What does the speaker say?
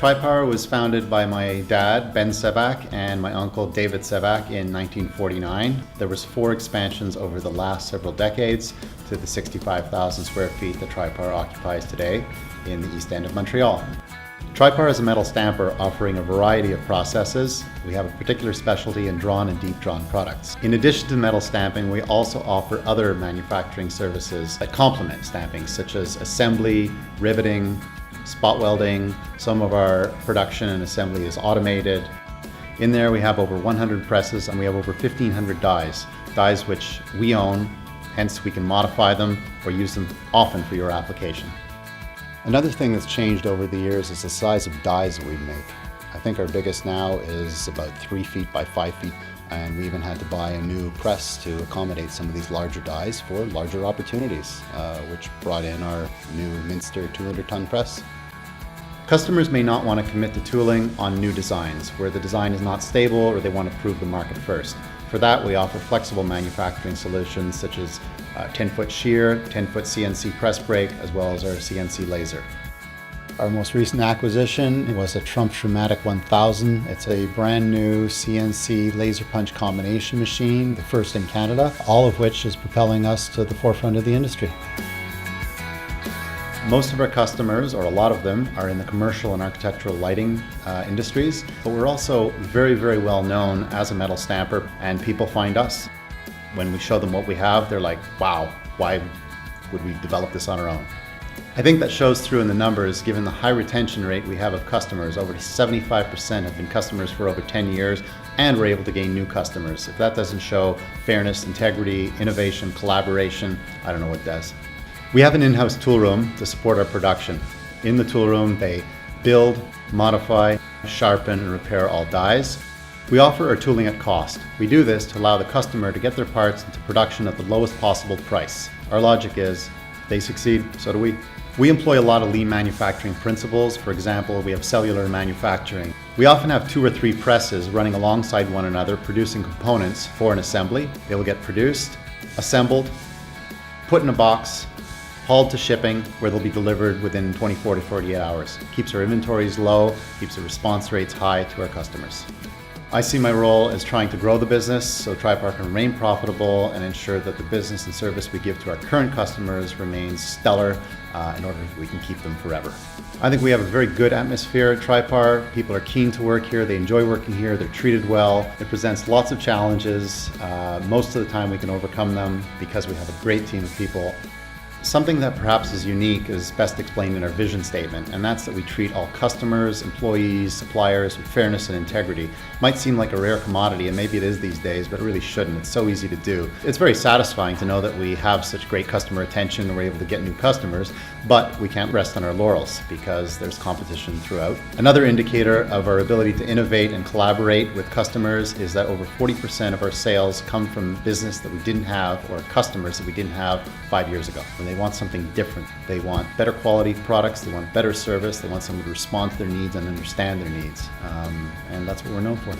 Tripar was founded by my dad, Ben Sevack, and my uncle, David Sevack, in 1949. There was 4 expansions over the last several decades to the 65,000 square feet that Tripar occupies today in the east end of Montreal. Tripar is a metal stamper offering a variety of processes. We have a particular specialty in drawn and deep drawn products. In addition to metal stamping, we also offer other manufacturing services that complement stamping, such as assembly, riveting, spot welding. Some of our production and assembly is automated. In there we have over 100 presses and we have over 1,500 dies which we own, hence we can modify them or use them often for your application. Another thing that's changed over the years is the size of dies that we make. I think our biggest now is about 3 feet by 5 feet, and we even had to buy a new press to accommodate some of these larger dies for larger opportunities, which brought in our new Minster 200-ton press. Customers may not want to commit to tooling on new designs where the design is not stable or they want to prove the market first. For that, we offer flexible manufacturing solutions such as 10-foot shear, 10-foot CNC press brake, as well as our CNC laser. Our most recent acquisition was a Trump-Traumatic 1000. It's a brand new CNC laser punch combination machine, the first in Canada, all of which is propelling us to the forefront of the industry. Most of our customers, or a lot of them, are in the commercial and architectural lighting industries, but we're also very, very well known as a metal stamper, and people find us. When we show them what we have, they're like, wow, why would we develop this on our own? I think that shows through in the numbers, given the high retention rate we have of customers. Over 75% have been customers for over 10 years, and we're able to gain new customers. If that doesn't show fairness, integrity, innovation, collaboration, I don't know what does. We have an in-house tool room to support our production. In the tool room, they build, modify, sharpen, and repair all dies. We offer our tooling at cost. We do this to allow the customer to get their parts into production at the lowest possible price. Our logic is, they succeed, so do we. We employ a lot of lean manufacturing principles. For example, we have cellular manufacturing. We often have 2 or 3 presses running alongside one another, producing components for an assembly. They will get produced, assembled, put in a box, hauled to shipping, where they'll be delivered within 24 to 48 hours. Keeps our inventories low, keeps the response rates high to our customers. I see my role as trying to grow the business so Tripar can remain profitable and ensure that the business and service we give to our current customers remains stellar in order that we can keep them forever. I think we have a very good atmosphere at Tripar. People are keen to work here, they enjoy working here, they're treated well. It presents lots of challenges. Most of the time we can overcome them because we have a great team of people. Something that perhaps is unique is best explained in our vision statement, and that's that we treat all customers, employees, suppliers with fairness and integrity. Might seem like a rare commodity, and maybe it is these days, but it really shouldn't. It's so easy to do. It's very satisfying to know that we have such great customer attention and we're able to get new customers, but we can't rest on our laurels because there's competition throughout. Another indicator of our ability to innovate and collaborate with customers is that over 40% of our sales come from business that we didn't have or customers that we didn't have 5 years ago. They want something different. They want better quality products, they want better service, they want someone to respond to their needs and understand their needs. And that's what we're known for.